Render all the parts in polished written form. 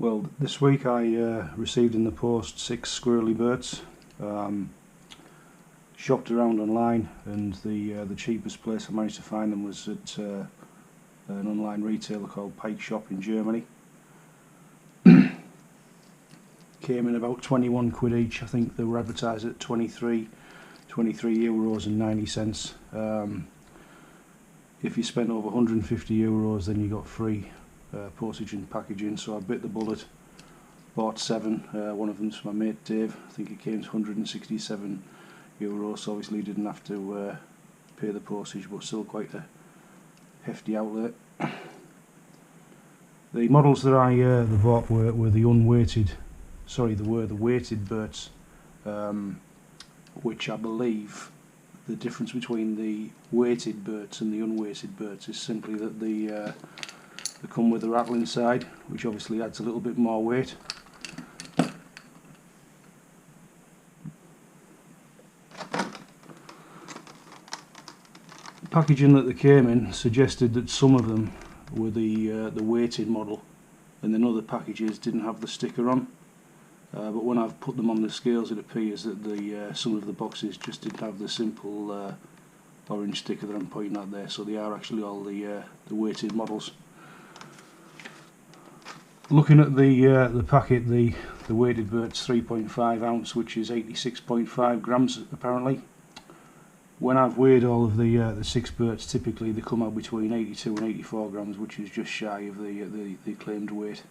Well, this week I received in the post 6 Squirrely Burts. Shopped around online, and the cheapest place I managed to find them was at an online retailer called Pike Shop in Germany. Came in about 21 quid each. I think they were advertised at 23 euros and 90 cents. If you spent over 150 euros, then you got free postage and packaging, so I bit the bullet, bought 7. One of them's for my mate Dave. I think it came to 167 euros, so obviously you didn't have to pay the postage, but still quite a hefty outlay. The models that I bought were the unweighted, the weighted Burts, which I believe the difference between the weighted Burts and the unweighted Burts is simply that they come with a rattle inside, which obviously adds a little bit more weight. The packaging that they came in suggested that some of them were the weighted model, and then other packages didn't have the sticker on. But when I've put them on the scales, it appears that some of the boxes just didn't have the simple orange sticker that I'm pointing at there, so they are actually all the weighted models. Looking at the packet, the weighted Burt's 3.5 ounce, which is 86.5 grams apparently. When I've weighed all of the 6 Burts, typically they come out between 82 and 84 grams, which is just shy of the claimed weight.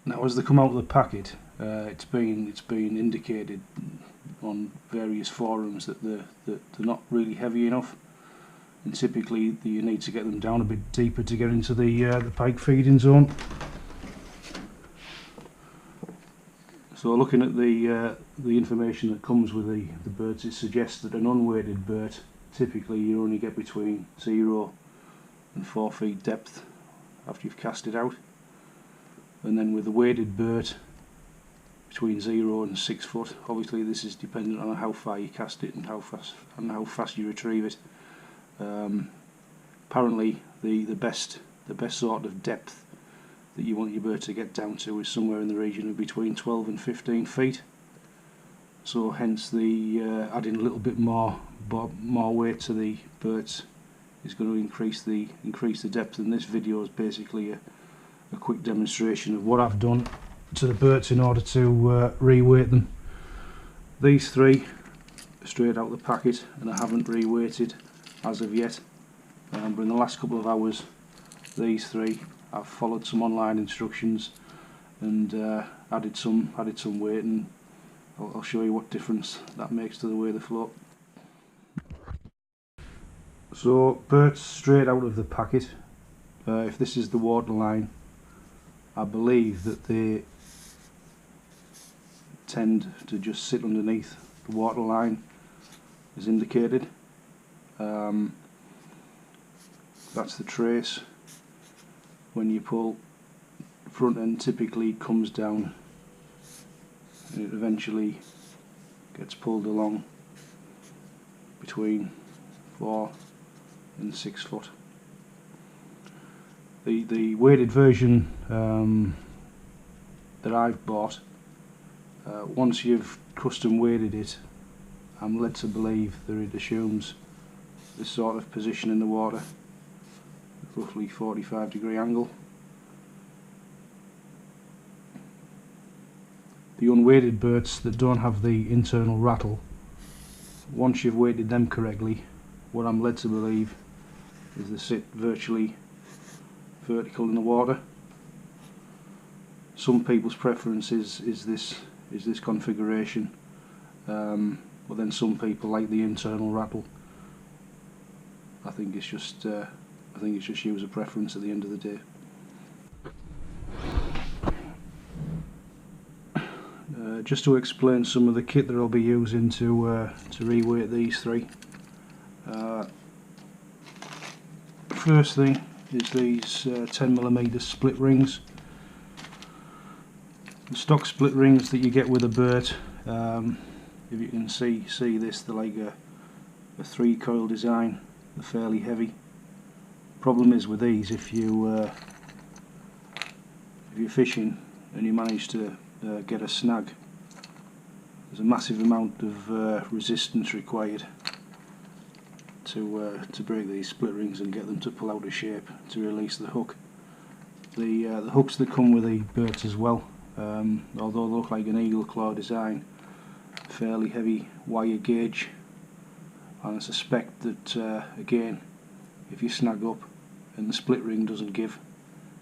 Now, as they come out of the packet, it's been indicated on various forums that they're not really heavy enough, and typically you need to get them down a bit deeper to get into the pike feeding zone. So looking at the information that comes with the Burts, it suggests that an unweighted Burt, typically you only get between 0 and 4 feet depth after you've cast it out. And then with the weighted Burt, between 0 and 6 foot. Obviously this is dependent on how far you cast it and how fast you retrieve it. Apparently the best sort of depth that you want your Burt to get down to is somewhere in the region of between 12 and 15 feet. So hence the adding a little bit more weight to the Burts is going to increase the depth, and this video is basically a quick demonstration of what I've done to the Burts in order to re-weight them. These 3 straight out the packet, and I haven't re-weighted as of yet, but in the last couple of hours these 3 I've followed some online instructions and added some weight, and I'll show you what difference that makes to the way they float. So Burts straight out of the packet, if this is the water line, I believe that they tend to just sit underneath the water line as indicated. That's the trace. When you pull, the front end typically comes down and it eventually gets pulled along between 4 and 6 foot. The weighted version that I've bought, once you've custom weighted it, I'm led to believe that it assumes this sort of position in the water, roughly 45-degree angle. The unweighted Burts that don't have the internal rattle, once you've weighted them correctly, what I'm led to believe is they sit virtually vertical in the water. Some people's preference is this configuration, but then some people like the internal rattle. I think it's just user preference at the end of the day. Just to explain some of the kit that I'll be using to re-weight these 3. First thing is these 10mm split rings. The stock split rings that you get with a Burt, if you can see this, they're like a 3-coil design. They're fairly heavy. Problem is with these, if you if you're fishing and you manage to get a snag, there's a massive amount of resistance required to break these split rings and get them to pull out of shape to release the hook. The hooks that come with the Burts as well, although they look like an eagle claw design, fairly heavy wire gauge, and I suspect that again, if you snag up and the split ring doesn't give,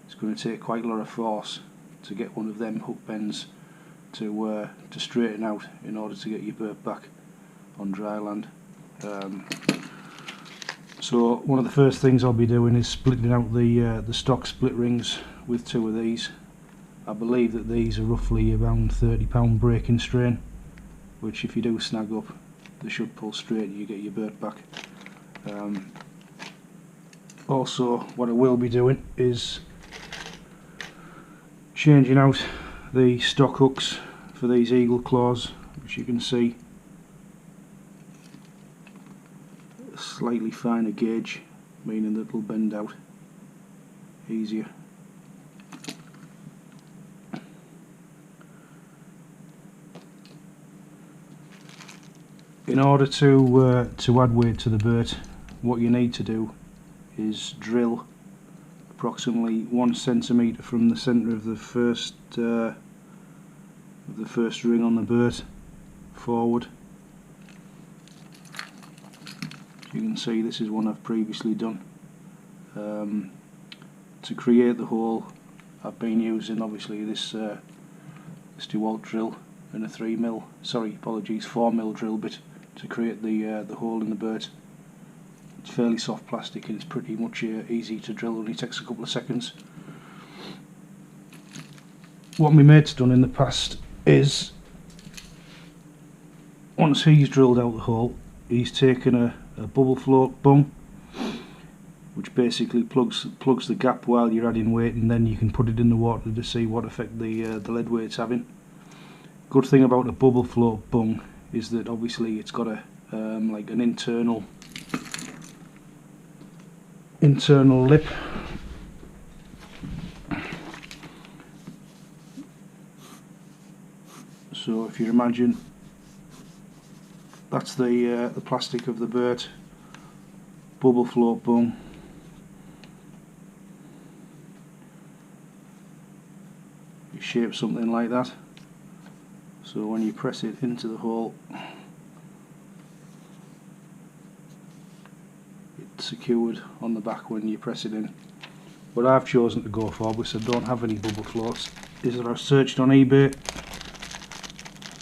it's going to take quite a lot of force to get one of them hook bends to straighten out in order to get your Burt back on dry land. So one of the first things I'll be doing is splitting out the stock split rings with two of these. I believe that these are roughly around £30 breaking strain, which if you do snag up, they should pull straight and you get your Burt back. Also, what I will be doing is changing out the stock hooks for these eagle claws, which you can see a slightly finer gauge, meaning that it'll bend out easier. In order to add weight to the Burt, what you need to do is drill approximately 1 centimetre from the centre of the first ring on the Burt forward. You can see this is one I've previously done. To create the hole, I've been using obviously this DeWalt drill and a 4mm drill bit to create the hole in the Burt. It's fairly soft plastic and it's pretty much easy to drill, only takes a couple of seconds. What my mate's done in the past is, once he's drilled out the hole, he's taken a bubble float bung, which basically plugs the gap while you're adding weight, and then you can put it in the water to see what effect the lead weight's having. Good thing about a bubble float bung is that obviously it's got a like an internal lip, so if you imagine that's the plastic of the Burt bubble float bung. You shape something like that, so when you press it into the hole, it's secured on the back when you press it in. What I've chosen to go for, because I don't have any bubble floats, is that I've searched on eBay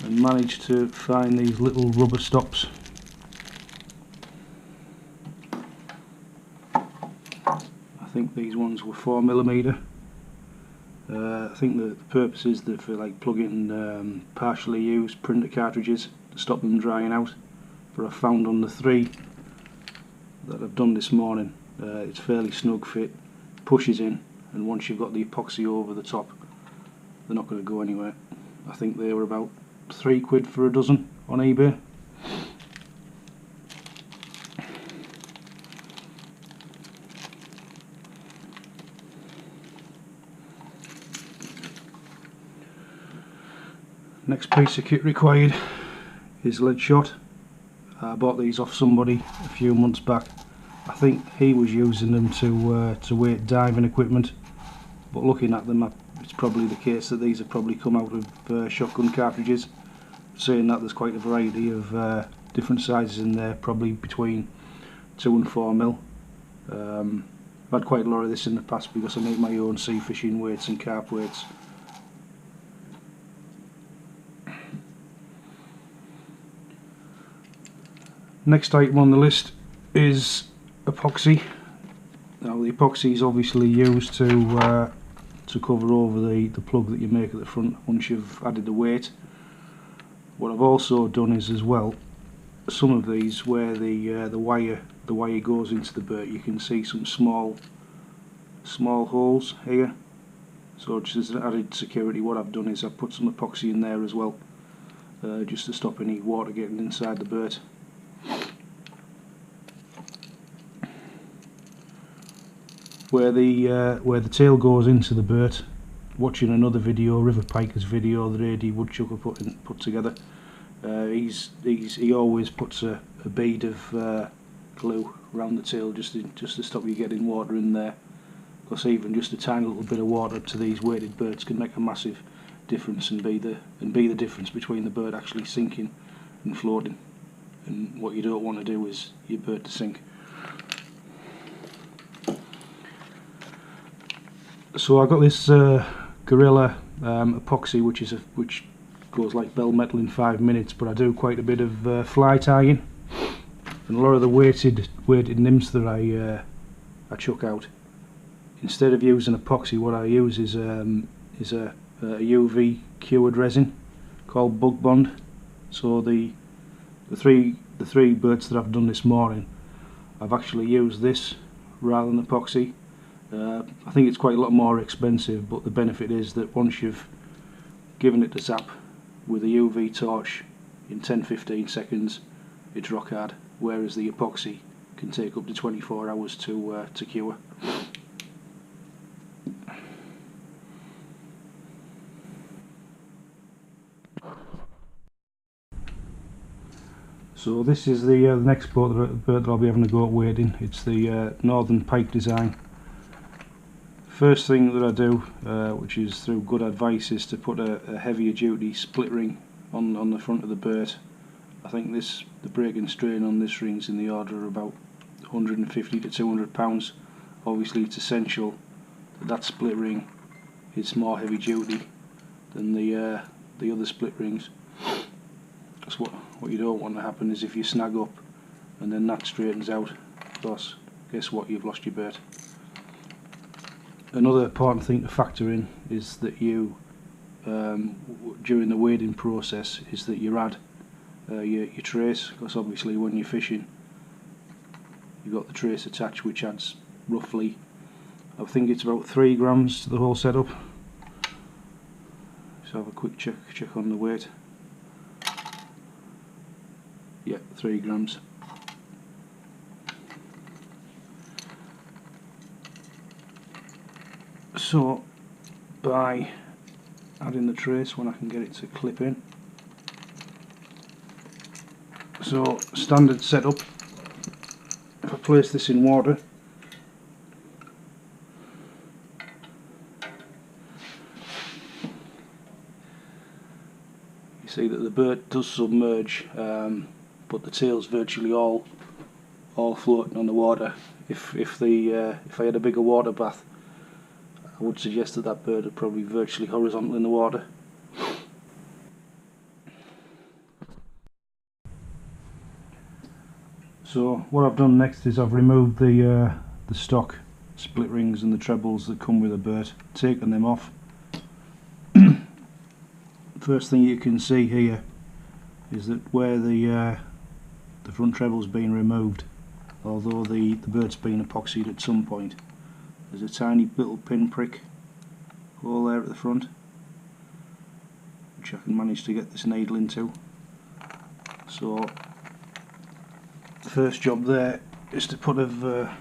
and managed to find these little rubber stops. I think these ones were 4mm. I think the purpose is that for like plugging partially used printer cartridges to stop them drying out, but I've found on the 3 that I've done this morning, it's fairly snug fit, pushes in, and once you've got the epoxy over the top, they're not going to go anywhere. I think they were about £3 for a dozen on eBay. Next piece of kit required is lead shot. I bought these off somebody a few months back. I think he was using them to weight diving equipment, but looking at them, it's probably the case that these have probably come out of shotgun cartridges. Saying that, there's quite a variety of different sizes in there, probably between 2 and 4mm. I've had quite a lot of this in the past because I make my own sea fishing weights and carp weights. Next item on the list is epoxy. Now the epoxy is obviously used to cover over the plug that you make at the front once you've added the weight. What I've also done is as well, some of these where the wire goes into the Burt, you can see some small holes here. So just as an added security, what I've done is I've put some epoxy in there as well, just to stop any water getting inside the Burt. Where the tail goes into the Burt, watching another video, River Piker's video that AD Woodchucker put together. He always puts a bead of glue around the tail just to stop you getting water in there, because even just a tiny little bit of water to these weighted birds can make a massive difference and be the difference between the bird actually sinking and floating. And what you don't want to do is your bird to sink. So I got this Gorilla epoxy, which goes like bell metal in 5 minutes, but I do quite a bit of fly tying, and a lot of the weighted nymphs that I chuck out. Instead of using epoxy, what I use is a UV cured resin called Bug Bond. So the three birds that I've done this morning, I've actually used this rather than epoxy. I think it's quite a lot more expensive, but the benefit is that once you've given it a zap with a UV torch in 10-15 seconds, it's rock hard, whereas the epoxy can take up to 24 hours to cure. So this is the next bird that I'll be having a go at weighting. It's the Northern Pike design. First thing that I do, which is through good advice, is to put a heavier duty split ring on the front of the bird. I think the break and strain on this ring is in the order of about 150 to 200 pounds. Obviously it's essential that split ring is more heavy duty than the other split rings. Because what you don't want to happen is if you snag up and then that straightens out, of course, guess what, you've lost your bird. Another important thing to factor in is that you, during the weighting process, is that you add your trace, because obviously when you're fishing you've got the trace attached, which adds roughly, I think it's about 3 grams to the whole setup. So have a quick check on the weight. Yeah, 3 grams. So by adding the trace when I can get it to clip in. So standard setup, if I place this in water, you see that the bird does submerge, but the tail's virtually all floating on the water. If I had a bigger water bath, I would suggest that bird would probably be virtually horizontal in the water. So what I've done next is I've removed the stock split rings and the trebles that come with a bird, taken them off. First thing you can see here is that where the front treble's been removed, although the bird's been epoxied at some point, there's a tiny little pin prick hole there at the front, which I can manage to get this needle into. So the first job there is to put a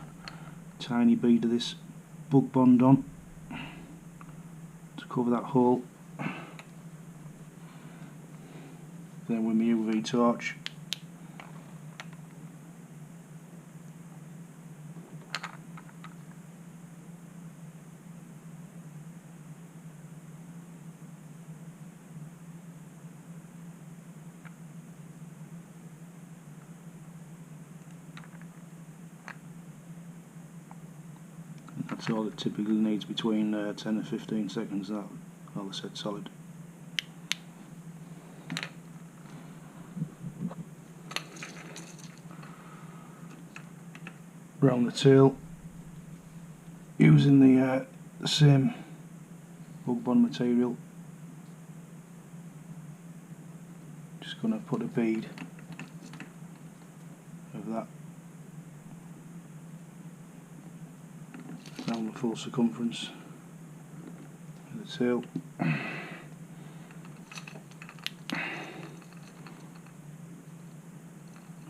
tiny bead of this Bug Bond on to cover that hole. Then with my UV torch, that's all it typically needs, between 10 and 15 seconds, that all is set solid. Round the tail, using the same Bug Bond material, just going to put a bead of that down the full circumference of the tail.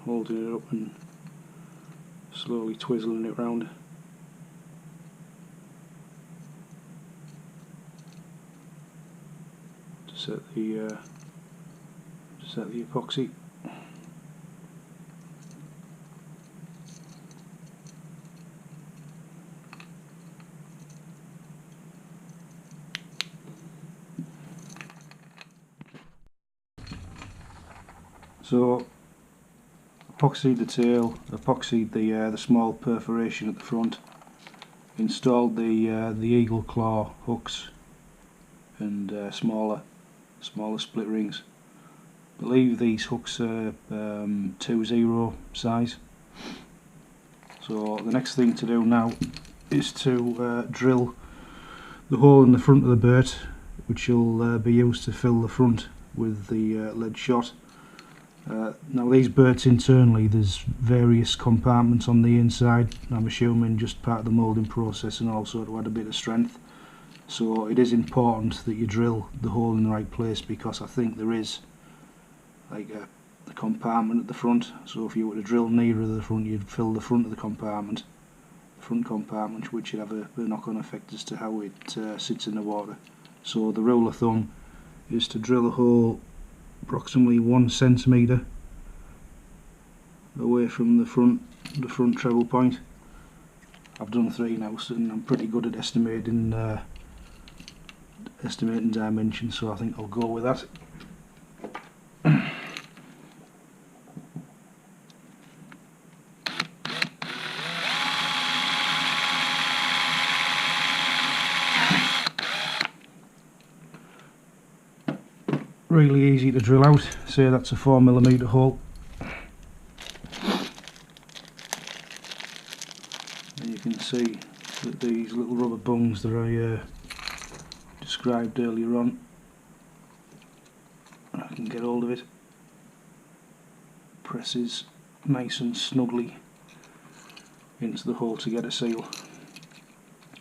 Holding it up and slowly twizzling it round. set the epoxy. So epoxied the tail, epoxied the small perforation at the front, installed the eagle claw hooks and smaller split rings. I believe these hooks are 2.0 size. So the next thing to do now is to drill the hole in the front of the Burt, which will be used to fill the front with the lead shot. Now these Burts internally, there's various compartments on the inside. I'm assuming just part of the moulding process and also to add a bit of strength. So it is important that you drill the hole in the right place, because I think there is like a compartment at the front. So if you were to drill nearer the front, you'd fill the front of the compartment, which would have a knock-on effect as to how it sits in the water. So the rule of thumb is to drill a hole approximately 1 centimetre away from the front treble point. I've done 3 now, and I'm pretty good at estimating dimensions, so I think I'll go with that. Really easy to drill out. Say that's a 4mm hole. And you can see that these little rubber bungs that I described earlier on, I can get hold of it, presses nice and snugly into the hole to get a seal,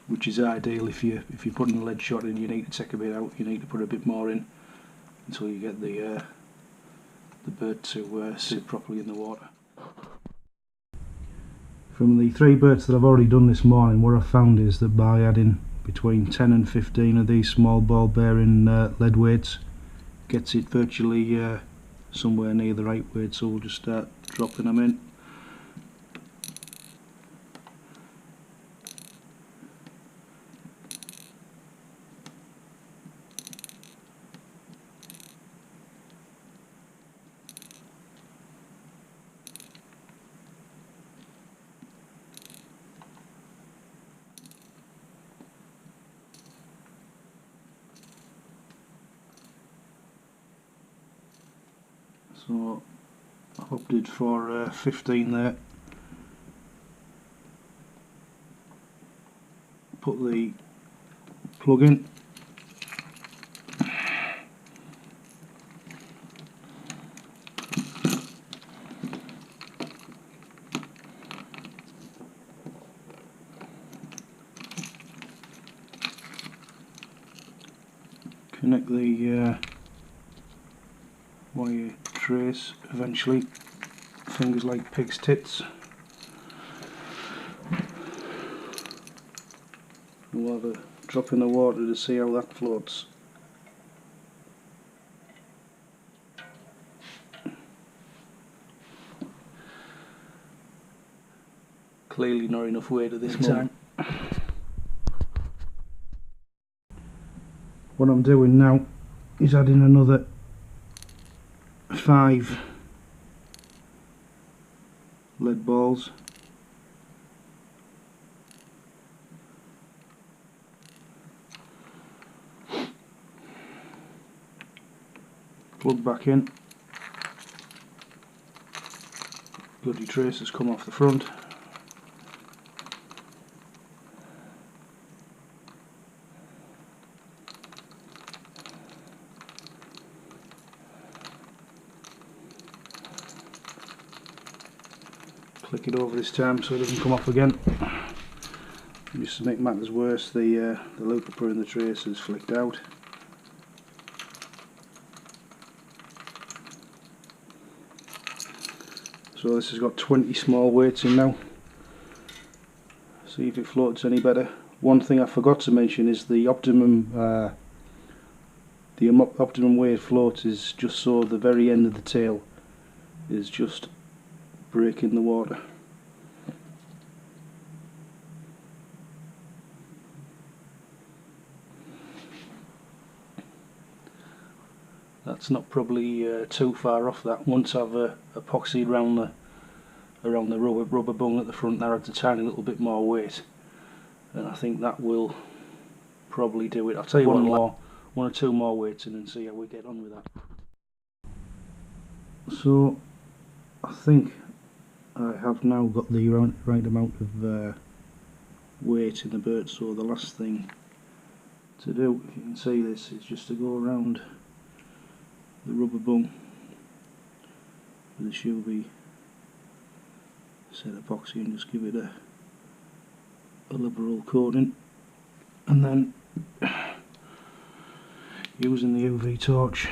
which is ideal if you're putting a lead shot in. You need to take a bit out, you need to put a bit more in until you get the Burt to sit properly in the water. From the 3 Burts that I've already done this morning, what I've found is that by adding between 10 and 15 of these small ball bearing lead weights, gets it virtually somewhere near the right weight. So we'll just start dropping them in. So I opted for 15 there. Put the plug in. Connect the wire trace eventually, fingers like pig's tits. We'll have a drop in the water to see how that floats. Clearly not enough weight at this time. What I'm doing now is adding another 5 lead balls. Plug back in. Bloody trace has come off the front. Click it over this time so it doesn't come off again. Just to make matters worse, the looper in the trace is flicked out. So this has got 20 small weights in now. See if it floats any better. One thing I forgot to mention is the optimum the optimum weight float is just so the very end of the tail is just breaking the water. That's not probably too far off that. Once I've epoxied around the rubber bung at the front there, adds a tiny little bit more weight, and I think that will probably do it. I'll tell you one or two more weights in and see how we get on with that. So I think I have now got the right amount of weight in the Burt, so the last thing to do, if you can see this, is just to go around the rubber bung with the UV set epoxy and just give it a liberal coating, and then using the UV torch,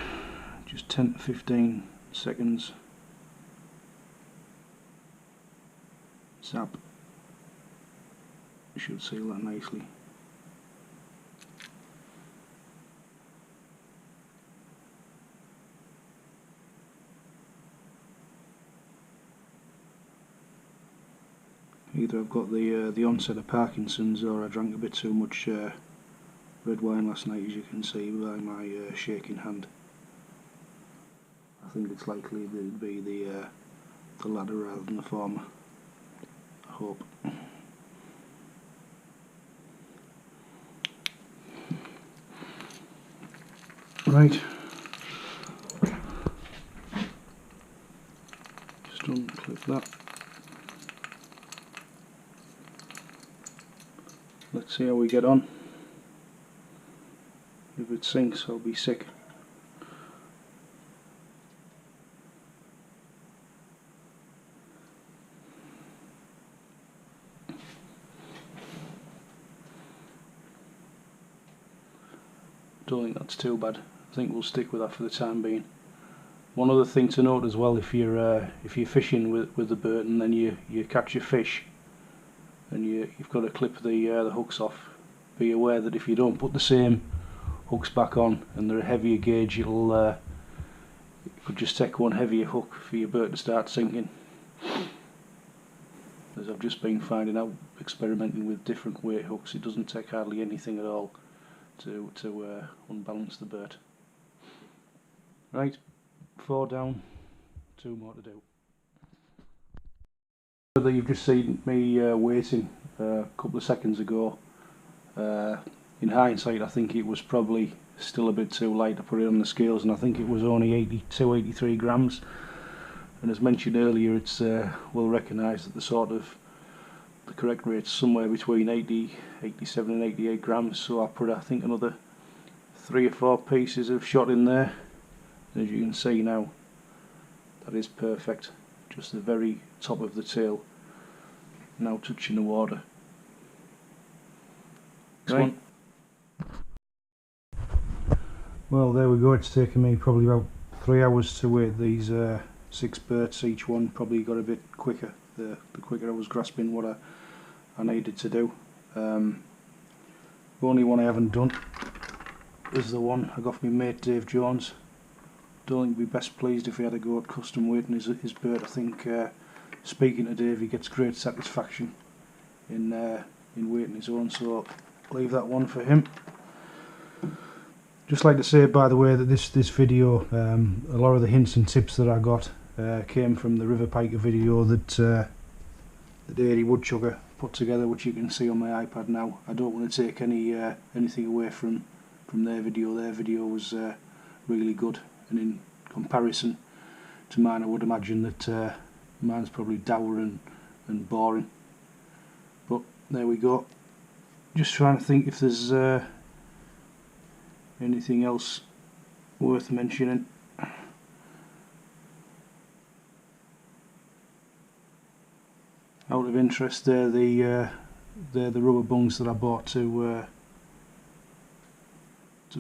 just 10 to 15 seconds zap, should seal that nicely. Either I've got the onset of Parkinson's, or I drank a bit too much red wine last night, as you can see by my shaking hand. I think it's likely that it'd be the latter rather than the former. I hope. Right. Just unclip that. Let's see how we get on. If it sinks, I'll be sick. Don't think that's too bad. I think we'll stick with that for the time being. One other thing to note as well, if you're fishing with the Burt and then you catch a fish and you've got to clip the hooks off, be aware that if you don't put the same hooks back on and they're a heavier gauge, it could just take one heavier hook for your Burt to start sinking. As I've just been finding out, experimenting with different weight hooks, it doesn't take hardly anything at all to unbalance the Burt. Right, 4 down, 2 more to do. That you've just seen me waiting a couple of seconds ago. In hindsight, I think it was probably still a bit too light to put it on the scales, and I think it was only 83 grams. And as mentioned earlier, it's well recognised that the correct rate's somewhere between 87 and 88 grams. So I put, I think, another 3 or 4 pieces of shot in there. As you can see now, that is perfect. Just the very top of the tail now touching the water. Right. Well, there we go. It's taken me probably about 3 hours to weight these 6 Burts. Each one probably got a bit quicker the quicker I was grasping what I needed to do. The only one I haven't done is the one I got from my mate Dave Jones. Don't think he'd be best pleased if he had to go at custom weighting his Burt. I think speaking to Dave, he gets great satisfaction in weighting his own, so leave that one for him. Just like to say, by the way, that this video, a lot of the hints and tips that I got came from the River Piker video that the Dairy Woodchucker put together, which you can see on my iPad now. I don't want to take anything away from their video. Their video was really good, and in comparison to mine, I would imagine that mine's probably dour and boring. But there we go. Just trying to think if there's anything else worth mentioning. Out of interest, they're the rubber bungs that I bought to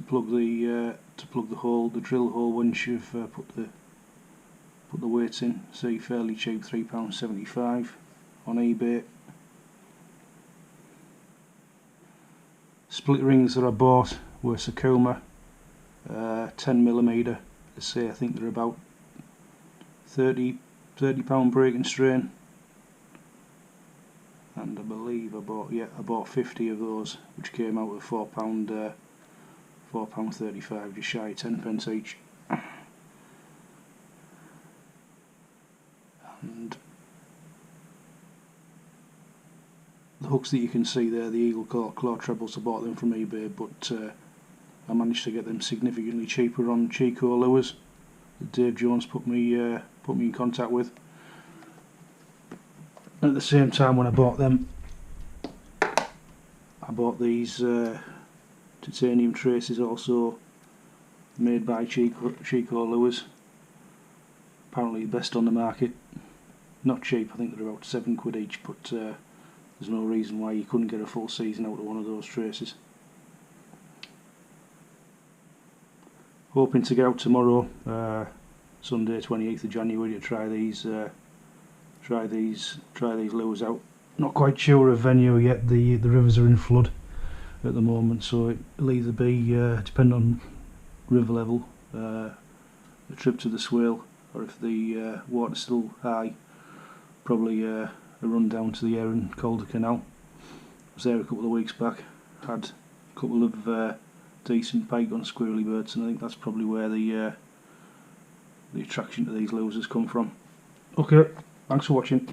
plug the hole, the drill hole, once you've put the weights in. See, fairly cheap, £3.75 on eBay. Split rings that I bought were Sakuma 10mm. Let's say I think they're about 30 pound break and strain, and I believe I bought 50 of those, which came out at £4.35, just shy of 10p each. And the hooks that you can see there, the eagle claw trebles, I bought them from eBay, but I managed to get them significantly cheaper on Chico lures that Dave Jones put me in contact with. At the same time, when I bought them, I bought these titanium traces, also made by Chico lures. Apparently the best on the market. Not cheap, I think they're about £7 each, but there's no reason why you couldn't get a full season out of one of those traces. Hoping to get out tomorrow, Sunday 28th of January, to try these lures out. Not quite sure of venue yet. The rivers are in flood at the moment, so it'll either be depending on river level, a trip to the swale, or if the water's still high, probably a run down to the Erin Calder Canal. I was there a couple of weeks back, had a couple of decent pike on Squirrely Burts, and I think that's probably where the attraction to these lures has come from. Okay, thanks for watching.